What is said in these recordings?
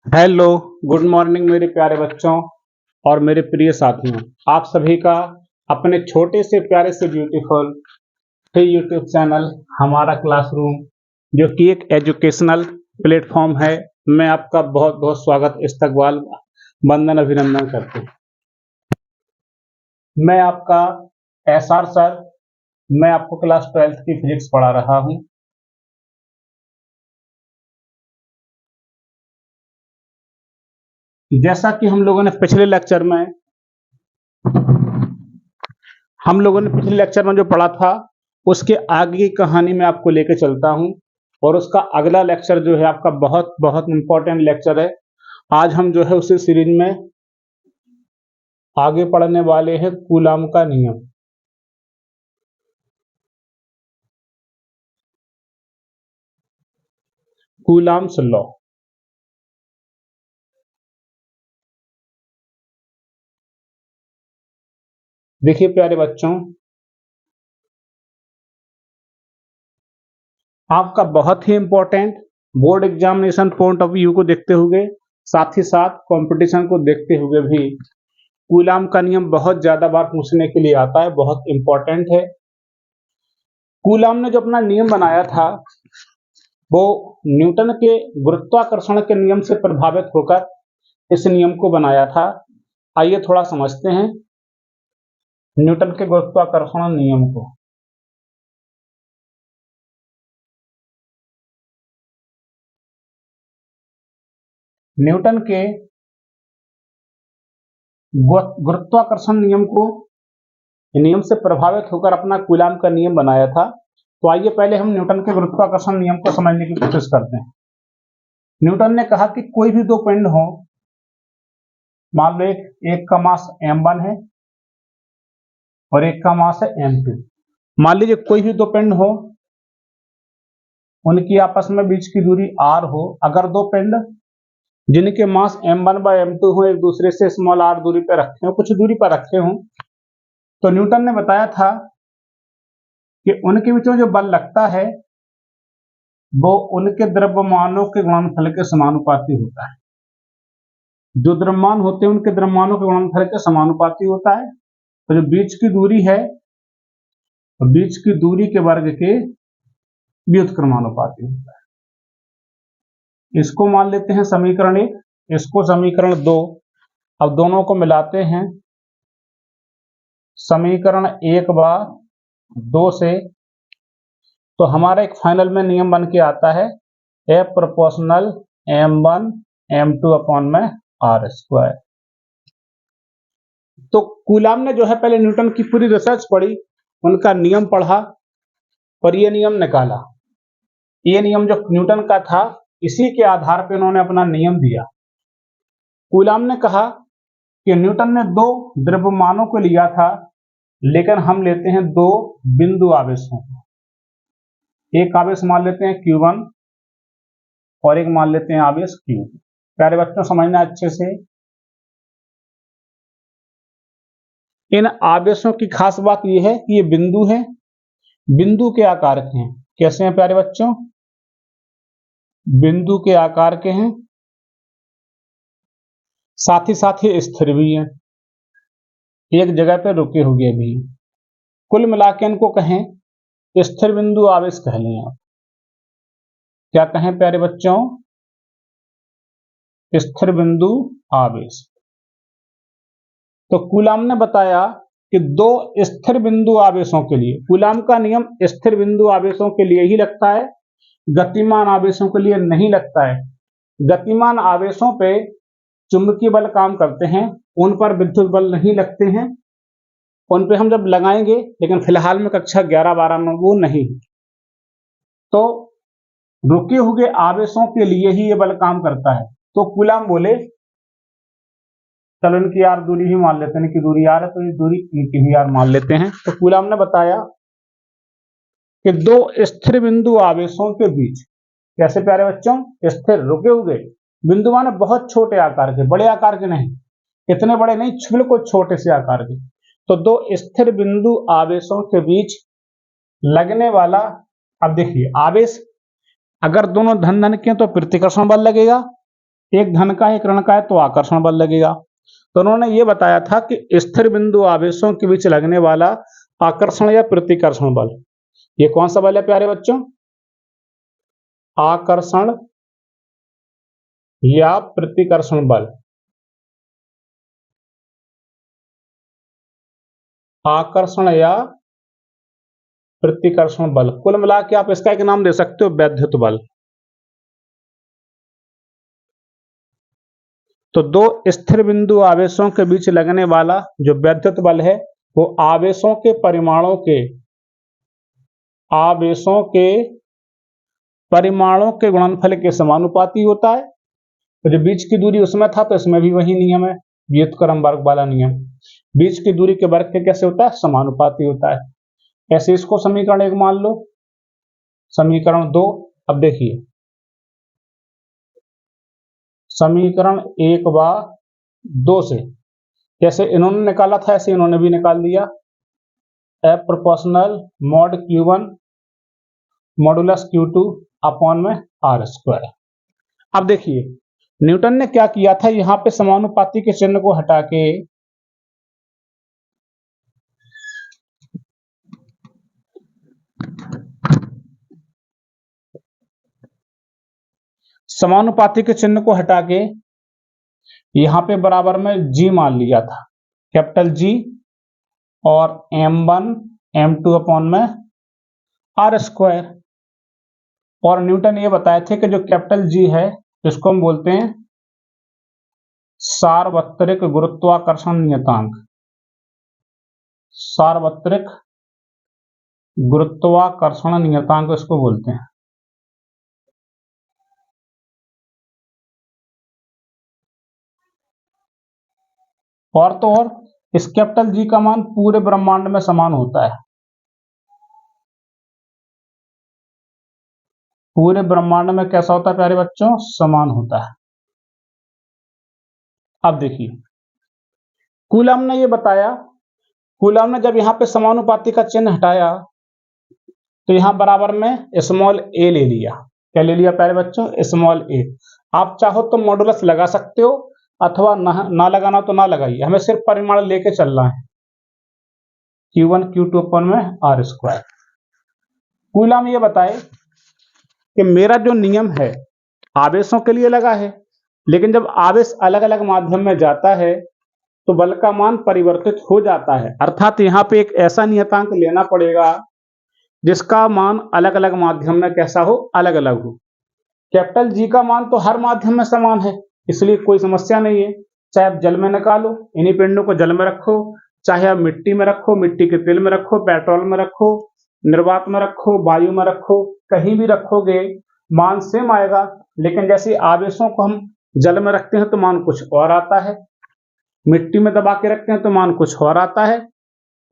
Hello, good morning मेरे प्यारे बच्चों और मेरे प्रिय साथियों। आप सभी का अपने छोटे से प्यारे से ब्यूटीफुल फ्री यूट्यूब चैनल हमारा क्लासरूम, जो कि एक एजुकेशनल प्लेटफॉर्म है, मैं आपका बहुत बहुत स्वागत, इस्तकबाल, वंदन, अभिनंदन करते हैं। मैं आपका एसआर सर, मैं आपको क्लास 12th की फिजिक्स पढ़ा रहा हूँ। जैसा कि हम लोगों ने पिछले लेक्चर में जो पढ़ा था, उसके आगे की कहानी मैं आपको लेके चलता हूं। और उसका अगला लेक्चर जो है आपका बहुत बहुत इंपॉर्टेंट लेक्चर है। आज हम जो है उसी सीरीज में आगे पढ़ने वाले हैं कूलाम का नियम। Coulomb's law. देखिए प्यारे बच्चों, आपका बहुत ही important board examination point of view को देखते हुए, साथ ही साथ कंपटीशन को देखते हुए भी कूलाम का नियम बहुत ज्यादा बार पूछने के लिए आता है, बहुत इंपॉर्टेंट है। कूलाम ने जो अपना नियम बनाया था, वो न्यूटन के गुरुत्वाकर्षण के नियम से प्रभावित होकर इस नियम को बनाया था। आइए थोड़ा समझते हैं न्यूटन के गुरुत्वाकर्षण नियम को। न्यूटन के गुरुत्वाकर्षण नियम से प्रभावित होकर अपना कूलाम का नियम बनाया था। तो आइए पहले हम न्यूटन के गुरुत्वाकर्षण नियम को समझने की कोशिश करते हैं। न्यूटन ने कहा कि कोई भी दो पिंड हो, मान लो एक का मास m1 है और एक का मास है m2। मान लीजिए कोई भी दो पिंड हो, उनकी आपस में बीच की दूरी r हो। अगर दो पिंड जिनके मास m1 बाय m2 हो, एक दूसरे से स्मॉल r दूरी पर रखे हो, कुछ दूरी पर रखे हो, तो न्यूटन ने बताया था कि उनके बीच में जो बल लगता है वो उनके द्रव्यमानों के गुणनफल के समानुपाती होता है। जो द्रव्यमान होते हैं उनके द्रव्यमानों के गुणनफल के समानुपाती होता है। तो जो बीच की दूरी है, तो बीच की दूरी के वर्ग के व्युत्क्रमानुपाती होता है। इसको मान लेते हैं समीकरण 1, इसको समीकरण 2। अब दोनों को मिलाते हैं। समीकरण 1 बार 2 से तो हमारा एक फाइनल में नियम बन के आता है F proportional m1 m2 upon में r स्क्वायर। तो कूलाम ने जो है पहले न्यूटन की पूरी रिसर्च पढ़ी, उनका नियम पढ़ा और ये नियम निकाला। ये नियम जो न्यूटन का था, इसी के आधार पर उन्होंने अपना नियम दिया। कूलाम ने कहा कि न्यूटन ने दो द्रव्यमानों को लिया था, लेकिन हम लेते हैं दो बिंदु आवेशों को। एक आवेश मान लेते हैं Q1 और एक मान लेते हैं आवेश Q। प्यारे बच्चों समझना अच्छे से, इन आवेशों की खास बात यह है कि ये बिंदु हैं, बिंदु के आकार के हैं। कैसे हैं प्यारे बच्चों? बिंदु के आकार के हैं, साथ ही स्थिर भी हैं, एक जगह पर रुके हुए भी हैं। कुल मिला के इनको कहें स्थिर बिंदु आवेश कह लें आप। क्या कहें प्यारे बच्चों? स्थिर बिंदु आवेश। तो कूलाम ने बताया कि दो स्थिर बिंदु आवेशों के लिए, कूलाम का नियम स्थिर बिंदु आवेशों के लिए ही लगता है, गतिमान आवेशों के लिए नहीं लगता है। गतिमान आवेशों पे चुंबकीय बल काम करते हैं, उन पर विद्युत बल नहीं लगते हैं, उन पे हम जब लगाएंगे, लेकिन फिलहाल में कक्षा 11-12 में वो नहीं। तो रुके हुए आवेशों के लिए ही ये बल काम करता है। तो कूलाम बोले चलो इनकी आर दूरी ही मान लेते हैं, इनकी दूरी आर है तो ये दूरी इनकी भी आर मान लेते हैं। तो कूलाम ने बताया कि दो स्थिर बिंदु आवेशों के बीच, कैसे प्यारे बच्चों? स्थिर रुके हुए बिंदु माने बहुत छोटे आकार के, बड़े आकार के नहीं, इतने बड़े नहीं, बिल्कुल छोटे से आकार के। तो दो स्थिर बिंदु आवेशों के बीच लगने वाला, अब देखिए आवेश अगर दोनों धन धन के तो प्रतिकर्षण बल लगेगा, एक धन का एक ऋण का है तो आकर्षण बल लगेगा। तो उन्होंने ये बताया था कि स्थिर बिंदु आवेशों के बीच लगने वाला आकर्षण या प्रतिकर्षण बल, ये कौन सा बल है प्यारे बच्चों? आकर्षण या प्रतिकर्षण बल। आकर्षण या प्रतिकर्षण बल, कुल मिला के आप इसका एक नाम दे सकते हो वैद्युत बल। तो दो स्थिर बिंदु आवेशों के बीच लगने वाला जो वैद्युत बल है वो आवेशों के परिमाणों के गुणनफल के समानुपाती होता है। तो जो बीच की दूरी उसमें था तो इसमें भी वही नियम है, व्युत्क्रम वर्ग वाला नियम। बीच की दूरी के वर्ग के कैसे होता है? समानुपाती होता है। ऐसे इसको समीकरण 1 मान लो, समीकरण 2। अब देखिए समीकरण 1 व 2 से जैसे इन्होंने निकाला था ऐसे इन्होंने भी निकाल दिया। F proportional mod Q1 modulus Q2 upon में आर स्क्वायर। अब देखिए न्यूटन ने क्या किया था, यहां पे समानुपाती के चिन्ह को हटा के यहां पे बराबर में G मान लिया था, कैपिटल G, और M1 M2 अपॉन में आर स्क्वायर। और न्यूटन ये बताए थे कि जो कैपिटल G है इसको हम बोलते हैं सार्वत्रिक गुरुत्वाकर्षण नियतांक। सार्वत्रिक गुरुत्वाकर्षण नियतांक इसको बोलते हैं। और तो और इस कैपिटल G का मान पूरे ब्रह्मांड में समान होता है, पूरे ब्रह्मांड में कैसा होता है प्यारे बच्चों? समान होता है। अब देखिए कूलम ने ये बताया, कूलम ने जब यहाँ पे समानुपाती का चिन्ह हटाया तो यहाँ बराबर में स्मॉल ए ले लिया। क्या ले लिया प्यारे बच्चों? स्मॉल ए। आप चाहो तो मॉडुलस लगा सकते हो अथवा ना लगाना तो ना लगाइए, हमें सिर्फ परिमाण लेके चलना है, Q1 Q2 अपन में आर स्क्वायर। कूलम ये बताए कि मेरा जो नियम है आवेशों के लिए लगा है, लेकिन जब आवेश अलग अलग माध्यम में जाता है तो बल का मान परिवर्तित हो जाता है। अर्थात यहाँ पे एक ऐसा नियतांक लेना पड़ेगा जिसका मान अलग अलग माध्यम में कैसा हो? अलग अलग हो। कैपिटल G का मान तो हर माध्यम में समान है, इसलिए कोई समस्या नहीं है। चाहे आप जल में निकालो, इन्हीं पिंडों को जल में रखो, चाहे आप मिट्टी में रखो, मिट्टी के तेल में रखो, पेट्रोल में रखो, निर्वात में रखो, वायु में रखो, कहीं भी रखोगे मान सेम आएगा। लेकिन जैसे आवेशों को हम जल में रखते हैं तो मान कुछ और आता है, मिट्टी में दबा के रखते हैं तो मान कुछ और आता है,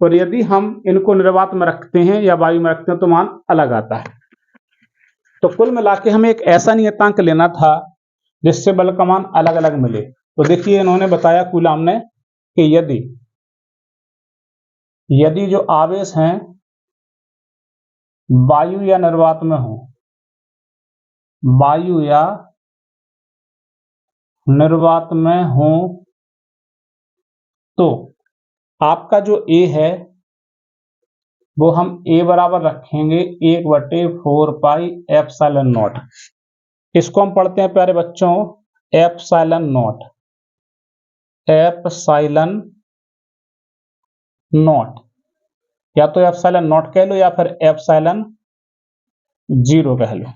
और यदि हम इनको निर्वात में रखते हैं या वायु में रखते हैं तो मान अलग आता है। तो कुल मिला के हमें एक ऐसा नियतांक लेना था जिससे बल का मान अलग अलग मिले। तो देखिए इन्होंने बताया कूलम ने कि यदि जो आवेश हैं वायु या निर्वात में हो, वायु या निर्वात में हो, तो आपका जो A है वो हम A बराबर रखेंगे 1/4 पाई एप्सिलॉन नॉट। इसको हम पढ़ते हैं प्यारे बच्चों एप्सिलॉन नॉट, एप्सिलॉन नॉट, या तो एप्सिलॉन नॉट कह लो या फिर एप्सिलॉन 0 कह लो।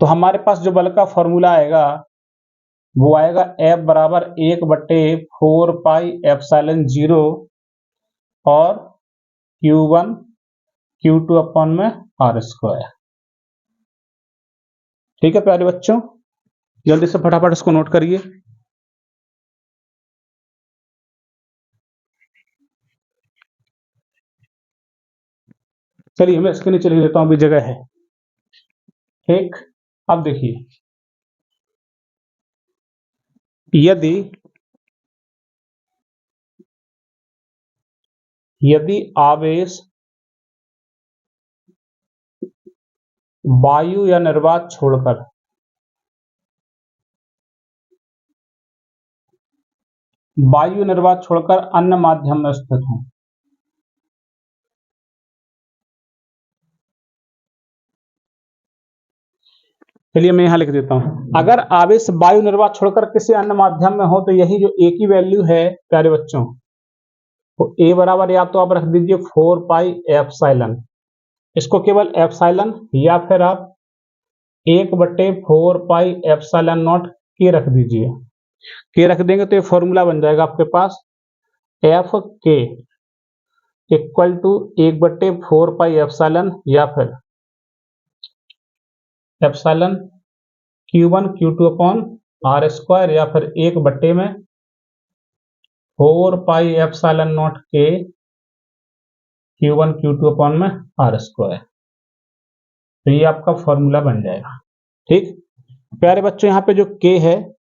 तो हमारे पास जो बल का फॉर्मूला आएगा वो आएगा F बराबर 1/4 पाई एप्सिलॉन 0 और Q1 Q2 अपॉन में आर स्क्वायर। ठीक है प्यारे बच्चों, जल्दी से फटाफट इसको नोट करिए। चलिए मैं इसके नीचे लिख देता हूं, अभी जगह है। ठीक, अब देखिए यदि आवेश वायु या निर्वात छोड़कर वायु निर्वात छोड़कर अन्य माध्यम में स्थित हों। चलिए मैं यहां लिख देता हूं, अगर आवेश वायु निर्वात छोड़कर किसी अन्य माध्यम में हो तो यही जो ए की वैल्यू है प्यारे बच्चों, तो ए बराबर या तो आप रख दीजिए 4 पाई एप्सिलॉन, इसको केवल एप्सिलॉन, या फिर आप 1/4 पाई एप्सिलॉन नॉट के रख दीजिए। के रख देंगे तो ये फॉर्मूला बन जाएगा आपके पास एफ के इक्वल टू 1/4 पाई एप्सिलॉन, या फिर epsilon Q1 Q2 upon are square, या फिर 1/4 पाई एप्सिलॉन नॉट के Q1 Q2 अपॉन में आर स्क्वायर। तो ये आपका फॉर्मूला बन जाएगा। ठीक प्यारे बच्चों, यहाँ पे जो के है,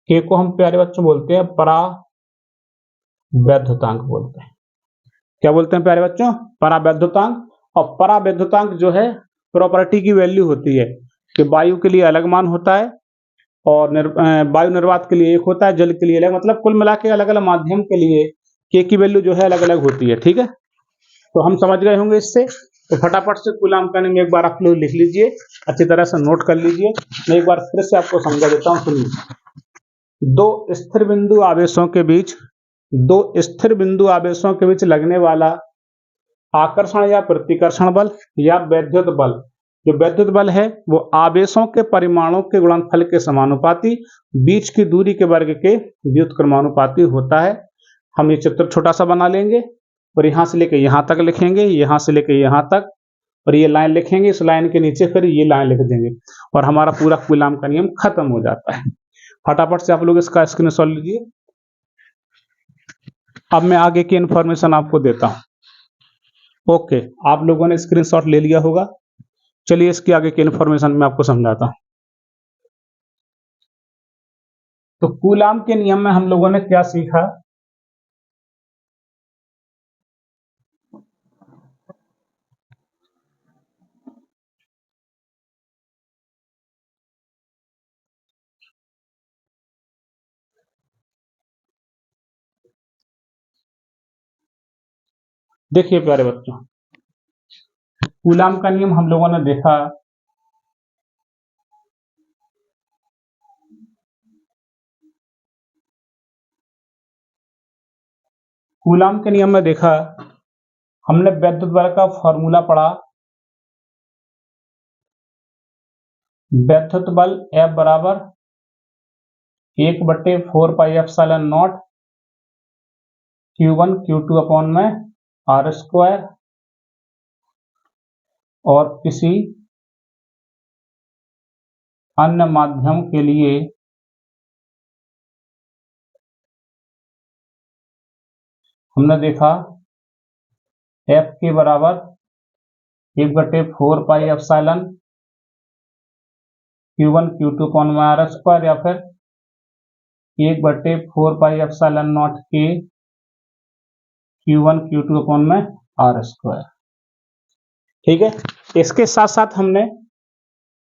के को हम प्यारे बच्चों बोलते हैं परावैद्युतांक बोलते हैं। क्या बोलते हैं प्यारे बच्चों? परावैद्युतांक। और परावैद्युतांक जो है प्रॉपर्टी की वैल्यू होती है कि वायु के लिए अलग मान होता है और वायु निर्वात के लिए एक होता है, जल के लिए अलग, मतलब कुल मिला के अलग अलग माध्यम के लिए के की वैल्यू जो है अलग अलग होती है। ठीक है, तो हम समझ गए होंगे इससे। तो फटाफट से कूलाम का नियम एक बार आप लोग लिख लीजिए, अच्छी तरह से नोट कर लीजिए। मैं एक बार फिर से आपको समझा देता हूँ, सुनिए। दो स्थिर बिंदु आवेशों के बीच लगने वाला आकर्षण या प्रतिकर्षण बल या वैद्युत बल, जो वैद्युत बल है वो आवेशों के परिमाणों के गुणनफल के समानुपाती, बीच की दूरी के वर्ग के व्युत्क्रमानुपाती होता है। हम ये चित्र छोटा सा बना लेंगे और यहां से लेकर यहां तक लिखेंगे, यहां से लेकर यहां तक, और ये लाइन लिखेंगे, इस लाइन के नीचे फिर ये लाइन लिख देंगे और हमारा पूरा कूलाम का नियम खत्म हो जाता है। फटाफट से आप लोग इसका स्क्रीनशॉट लीजिए। अब मैं आगे की इंफॉर्मेशन आपको देता हूं। ओके, आप लोगों ने स्क्रीनशॉट ले लिया होगा। चलिए इसकी आगे की इंफॉर्मेशन मैं आपको समझाता हूं। तो कूलाम के नियम में हम लोगों ने क्या सीखा? देखिए प्यारे बच्चों, कूलाम का नियम हम लोगों ने देखा कूलाम के नियम में देखा हमने वैद्युत बल का फॉर्मूला पढ़ा। वैद्युत बल F बराबर 1/4 पाई epsilon not Q1 Q2 upon में आर स्क्वायर, और किसी अन्य माध्यम के लिए हमने देखा F के बराबर 1/4 pi epsilon Q1 Q2 upon में आर स्क्वायर, या फिर 1/4 पाई एप्सिलॉन नॉट के Q1 Q2 अपॉन में आर स्क्वायर। ठीक है, इसके साथ साथ हमने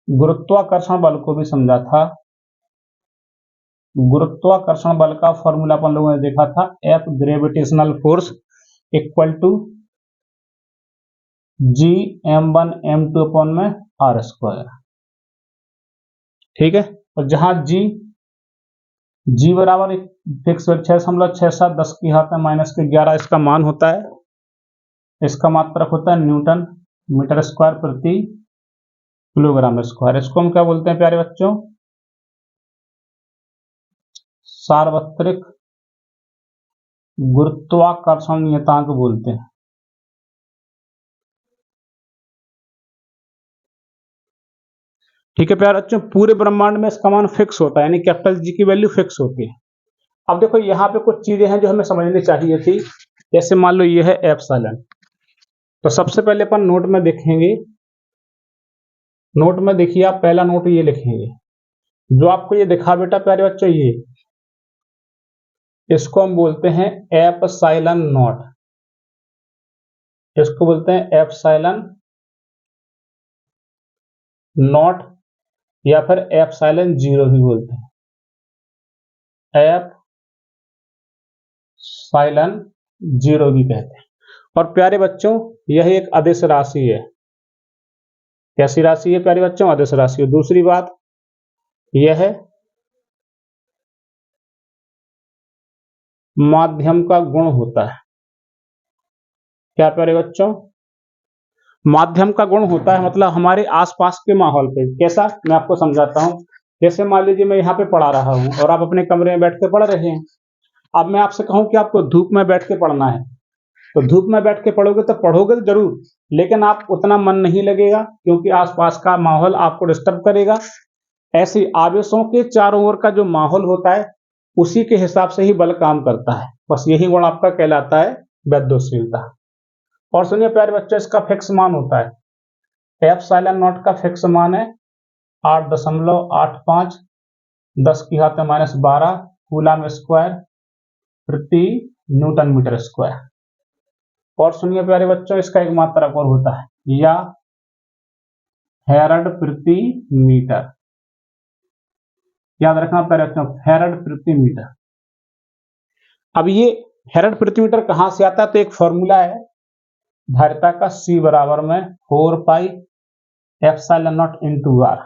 गुरुत्वाकर्षण बल को भी समझा था। गुरुत्वाकर्षण बल का फॉर्मूला अपन लोगों ने देखा था F gravitational force equal to G m1 m2 upon में आर स्क्वायर। ठीक है, और जहां G बराबर फिक्स 6.67 10 की घात में -11 इसका मान होता है, इसका मात्रक होता है न्यूटन मीटर स्क्वायर प्रति किलोग्राम स्क्वायर। इसको हम क्या बोलते हैं प्यारे बच्चों? सार्वत्रिक गुरुत्वाकर्षण नियतांक बोलते हैं। ठीक है प्यारे बच्चों, पूरे ब्रह्मांड में इसका मान फिक्स होता है, यानी कैपिटल जी की वैल्यू फिक्स होती है। अब देखो यहाँ पे कुछ चीजें हैं जो हमें समझनी चाहिए थी, जैसे मान लो ये है एप्सिलॉन। तो सबसे पहले अपन नोट में देखेंगे, नोट में देखिए आप पहला नोट ये लिखेंगे, जो आपको ये दिखा बेटा प्यारे बच्चों, ये इसको हम बोलते हैं एप्सिलॉन नॉट, इसको बोलते हैं एप्सिलॉन नॉट, या फिर एप्सिलॉन जीरो भी बोलते हैं। एफ साइलन 0 भी कहते हैं। और प्यारे बच्चों यह एक अदिश राशि है। कैसी राशि है प्यारे बच्चों? अदिश राशि है। दूसरी बात यह माध्यम का गुण होता है। क्या प्यारे बच्चों? माध्यम का गुण होता है, मतलब हमारे आसपास के माहौल पे। कैसा? मैं आपको समझाता हूं। जैसे मान लीजिए मैं यहाँ पे पढ़ा रहा हूँ और आप अपने कमरे में बैठ के पढ़ रहे हैं। अब मैं आपसे कहूं कि आपको धूप में बैठ के पढ़ना है, तो धूप में बैठ के पढ़ोगे तो पढ़ोगे तो जरूर, लेकिन आप उतना मन नहीं लगेगा, क्योंकि आसपास का माहौल आपको डिस्टर्ब करेगा। ऐसे आवेशों के चारों ओर का जो माहौल होता है उसी के हिसाब से ही बल काम करता है। बस यही गुण आपका कहलाता है वैद्युतशीलता। और सुनिए प्यारे बच्चों, इसका फिक्स मान होता है। एफ साइलन नॉट का फिक्स मान है 8.85 10⁻12 कूलम स्क्वायर प्रति न्यूटन मीटर स्क्वायर। और सुनिए प्यारे बच्चों, इसका एक मात्रक और होता है, या फैराड प्रति मीटर। याद रखना प्यारे बच्चों, फैराड प्रति मीटर। अब ये फैराड प्रति मीटर कहां से आता है? तो एक फॉर्मूला है धारिता का, C बराबर में 4 pi epsilon not into R,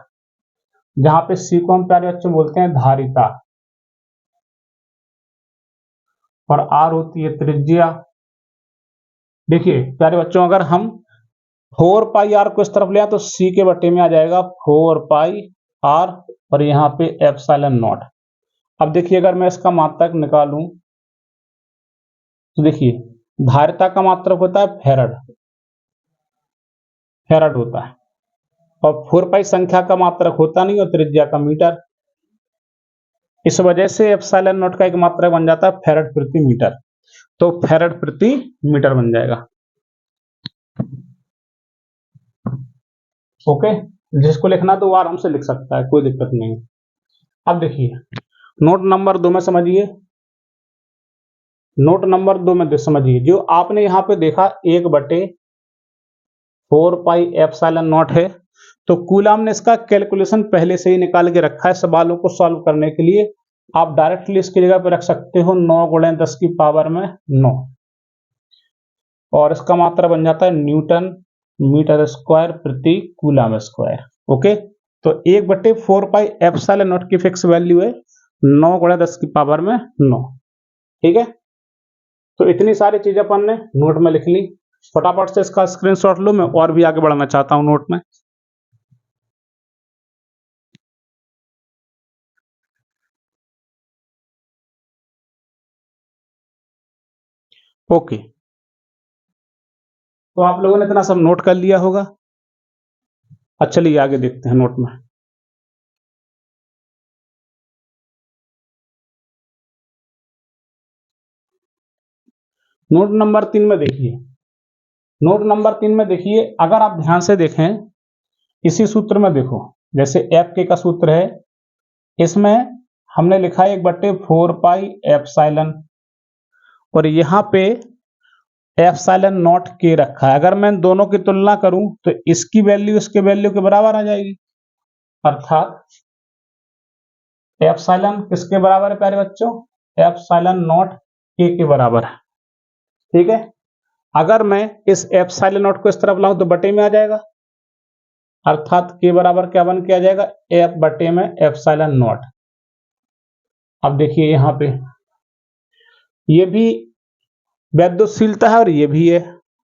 जहां पे C को हम प्यारे बच्चों बोलते हैं धारिता और R होती है त्रिज्या। देखिए प्यारे बच्चों, अगर हम 4 पाई आर को इस तरफ ले तो C के बटे में आ जाएगा 4 पाई आर और यहाँ पे एप्सिलॉन नॉट। अब देखिए अगर मैं इसका मात्रक निकालूं तो देखिए धारिता का मात्रक होता है फैराड, फैराड होता है, और 4 पाई संख्या का मात्रक होता नहीं और त्रिज्या का मीटर। इस वजह से एप्सिलॉन नॉट का एक मात्रक बन जाता है फैराड प्रति मीटर, तो फैराड प्रति मीटर बन जाएगा। ओके, जिसको लिखना तो वो आराम से लिख सकता है, कोई दिक्कत नहीं। अब देखिए नोट नंबर 2 में समझिए, नोट नंबर 2 में समझिए, जो आपने यहाँ पे देखा 1/4 पाई एप्सिलॉन नॉट है, तो कूलम ने इसका कैलकुलेशन पहले से ही निकाल के रखा है सवालों को सॉल्व करने के लिए। आप डायरेक्टली इसकी जगह पे रख सकते हो 9 × 10⁻9 और इसका मात्रा बन जाता है न्यूटन मीटर स्क्वायर प्रति कूलम स्क्वायर। ओके, तो 1/4 पाई एप्सिलॉन नॉट की फिक्स वैल्यू है 9 × 10⁻9। ठीक है, तो इतनी सारी चीजें अपन ने नोट में लिख ली। फटाफट से इसका स्क्रीनशॉट लो, मैं और भी आगे बढ़ना चाहता हूं नोट में। ओके, तो आप लोगों ने इतना सब नोट कर लिया होगा। अच्छा चलिए आगे देखते हैं नोट में। नोट नंबर 3 में देखिए, नोट नंबर 3 में देखिए, अगर आप ध्यान से देखें इसी सूत्र में देखो, जैसे एफ के का सूत्र है, इसमें हमने लिखा है 1/4 पाई एप्सिलॉन और यहाँ पे एप्सिलॉन नॉट के रखा है। अगर मैं दोनों की तुलना करूं तो इसकी वैल्यू इसके वैल्यू के बराबर आ जाएगी, अर्थात एप्सिलॉन किसके बराबर है प्यारे बच्चों? एप्सिलॉन नॉट के बराबर है। ठीक है, अगर मैं इस एप्सिलॉन नॉट को इस तरफ लाऊं तो बटे में आ जाएगा, अर्थात के बराबर क्या बन के आ जाएगा? एफ बटे में एप्सिलॉन नॉट। अब देखिए यहां पे ये भी वैद्युतशीलता है और ये भी है,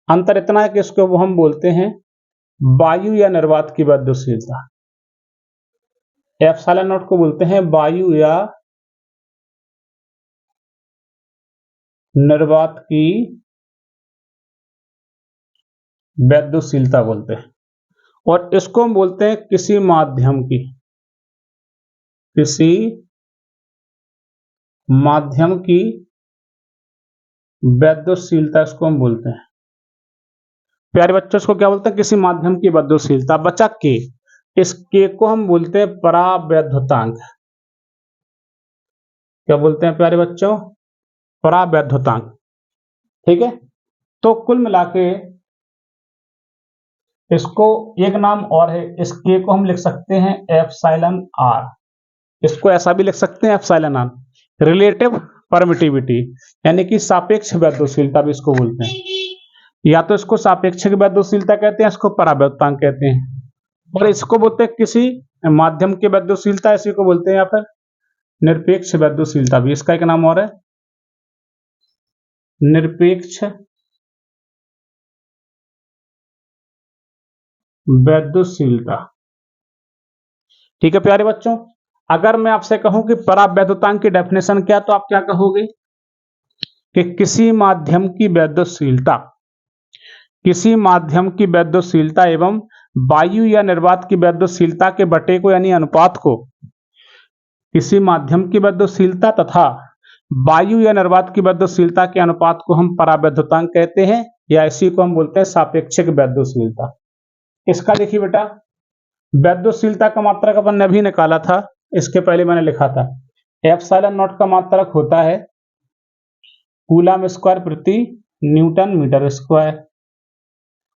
अंतर इतना है कि इसको वो हम बोलते हैं वायु या निर्वात की वैद्युतशीलता। एप्सिलॉन नॉट को बोलते हैं वायु या निर्वात की वैद्युतशीलता बोलते हैं, और इसको हम बोलते हैं किसी माध्यम की, किसी माध्यम की वैद्युतशीलता इसको हम बोलते हैं। प्यारे बच्चों इसको क्या बोलते हैं? किसी माध्यम की वैद्युतशीलता। बचा के, इस के को हम बोलते हैं परावैद्युतांक। क्या बोलते हैं प्यारे बच्चों? परावैद्युतांक। ठीक है, तो कुल मिला के इसको एक नाम और है, इस के को हम लिख सकते हैं एप्सिलॉन आर, इसको ऐसा भी लिख सकते हैं एप्सिलॉन आर। रिलेटिव परमिटिविटी, यानी कि सापेक्ष वैद्युशीलता भी इसको बोलते हैं। या तो इसको सापेक्षिक वैद्युशीलता कहते हैं, इसको परावैद्युतांक कहते हैं, और इसको बोलते हैं किसी माध्यम की वैद्युशीलता, इसी को बोलते हैं, या फिर निरपेक्ष वैद्युशीलता भी इसका एक नाम और है, निरपेक्ष वैद्युशीलता। ठीक है प्यारे बच्चों, अगर मैं आपसे कहूं कि परावैद्युतांक की डेफिनेशन क्या, तो आप क्या कहोगे कि किसी माध्यम की वैद्युशीलता, किसी माध्यम की वैद्युशीलता एवं वायु या निर्वात की वैद्युशीलता के बटे को यानी अनुपात को, किसी माध्यम की वैद्युशीलता तथा वायु या निर्वात की वैद्युशीलता के अनुपात को हम परावैद्युतांक कहते हैं, या इसी को हम बोलते हैं सापेक्षिक वैद्युशीलता। इसका देखिए बेटा, वैद्युशीलता का मात्रक अपन ने अभी निकाला था, इसके पहले मैंने लिखा था एप्सिलॉन नॉट का मात्रक होता है कूलम स्क्वायर प्रति न्यूटन मीटर स्क्वायर।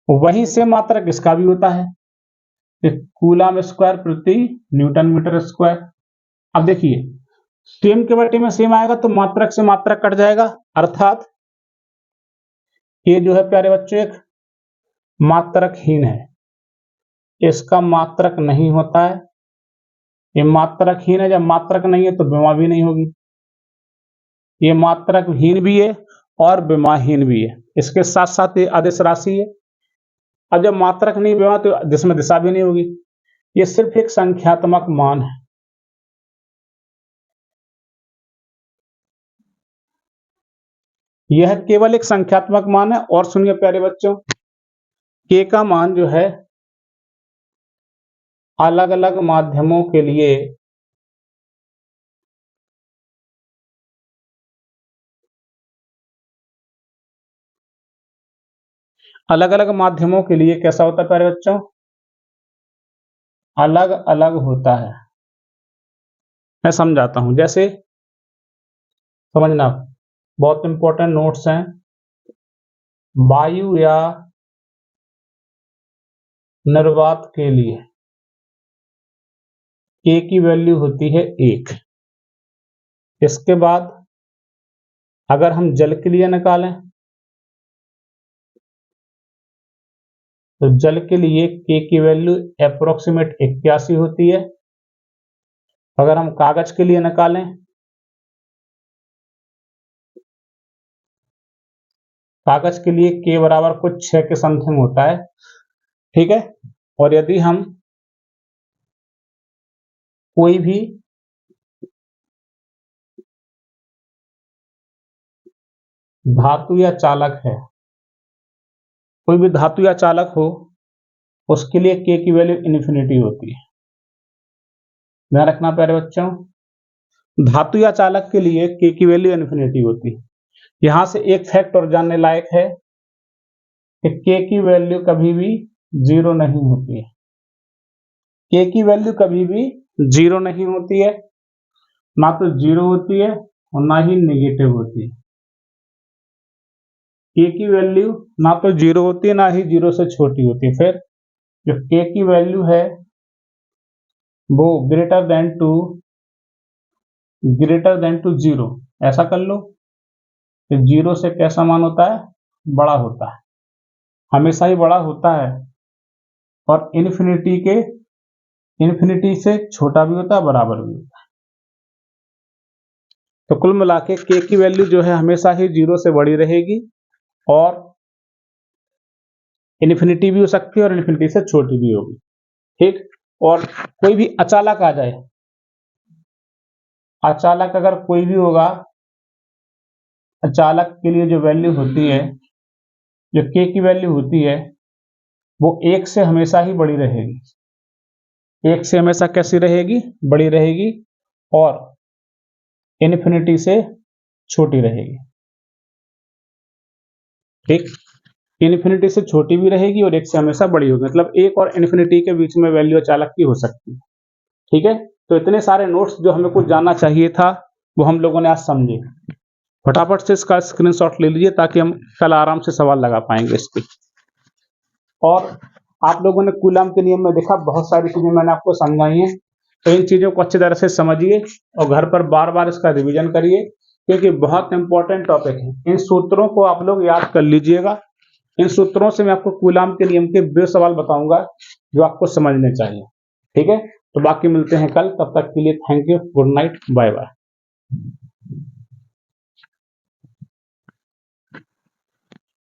वहीं से मात्रक इसका भी होता है कूलम स्क्वायर प्रति न्यूटन मीटर स्क्वायर। अब देखिए, सेम के बटे में सेम आएगा तो मात्रक से मात्रक कट जाएगा, अर्थात ये जो है प्यारे बच्चों एक मात्रकहीन है, इसका मात्रक नहीं होता है, ये मात्रकहीन है। जब मात्रक नहीं है तो विमा भी नहीं होगी, ये मात्रकहीन भी है और विमाहीन भी है, इसके साथ साथ ये आदेश राशि है। अब जब मात्रक नहीं विमा तो जिसमें दिशा भी नहीं होगी, ये सिर्फ एक संख्यात्मक मान है। यह केवल एक संख्यात्मक मान है। और सुनिए प्यारे बच्चों, के का मान जो है अलग अलग माध्यमों के लिए कैसा होता है प्यारे बच्चों, अलग अलग होता है। मैं समझाता हूं, जैसे समझना, बहुत इंपॉर्टेंट नोट्स हैं। वायु या निर्वात के लिए के की वैल्यू होती है 1। इसके बाद अगर हम जल के लिए निकालें तो जल के लिए के की वैल्यू अप्रोक्सीमेट 81 होती है। अगर हम कागज के लिए निकालें कागज के लिए के बराबर कुछ 6 के समथिंग होता है, ठीक है। और यदि हम कोई भी धातु या चालक है, कोई भी धातु या चालक हो, उसके लिए के की वैल्यू इन्फिनिटी होती है। ध्यान रखना प्यारे बच्चों, धातु या चालक के लिए के की वैल्यू इन्फिनिटी होती है। यहां से एक फैक्ट और जानने लायक है कि के की वैल्यू कभी भी जीरो नहीं होती है। के की वैल्यू कभी भी जीरो नहीं होती है, ना तो जीरो होती है और ना ही नेगेटिव होती है। के की वैल्यू ना तो जीरो होती है ना ही जीरो से छोटी होती है। फिर जो के की वैल्यू है वो ग्रेटर देन टू जीरो, ऐसा कर लो कि जीरो से कैसा मान होता है, बड़ा होता है, हमेशा ही बड़ा होता है। और इन्फिनिटी से छोटा भी होता है, बराबर भी होता है। तो कुल मिला के की वैल्यू जो है हमेशा ही जीरो से बड़ी रहेगी, और इन्फिनिटी भी हो सकती है और इन्फिनिटी से छोटी भी होगी, ठीक। और कोई भी अचालक आ जाए, अचालक अगर कोई भी होगा, अचालक के लिए जो वैल्यू होती है, जो के की वैल्यू होती है, वो 1 से हमेशा ही बड़ी रहेगी। 1 से हमेशा कैसी रहेगी, बड़ी रहेगी, और इन्फिनिटी से छोटी रहेगी, ठीक। इन्फिनिटी से छोटी भी रहेगी और 1 से हमेशा बड़ी होगी, मतलब 1 और इन्फिनिटी के बीच में वैल्यू अचालक की हो सकती है, ठीक है। तो इतने सारे नोट्स जो हमें कुछ जानना चाहिए था वो हम लोगों ने आज समझे। फटाफट से इसका स्क्रीनशॉट ले लीजिए ताकि हम कल आराम से सवाल लगा पाएंगे इसके। और आप लोगों ने कूलम के नियम में देखा, बहुत सारी चीजें मैंने आपको समझाई हैं। तो इन चीज़ों को अच्छी तरह से समझिए और घर पर बार बार इसका रिवीजन करिए, क्योंकि बहुत इंपॉर्टेंट टॉपिक है। इन सूत्रों को आप लोग याद कर लीजिएगा। इन सूत्रों से मैं आपको कूलाम के नियम के 2 सवाल बताऊंगा जो आपको समझने चाहिए। ठीक है, तो बाकी मिलते हैं कल, तब तक के लिए thank you, good night, bye bye.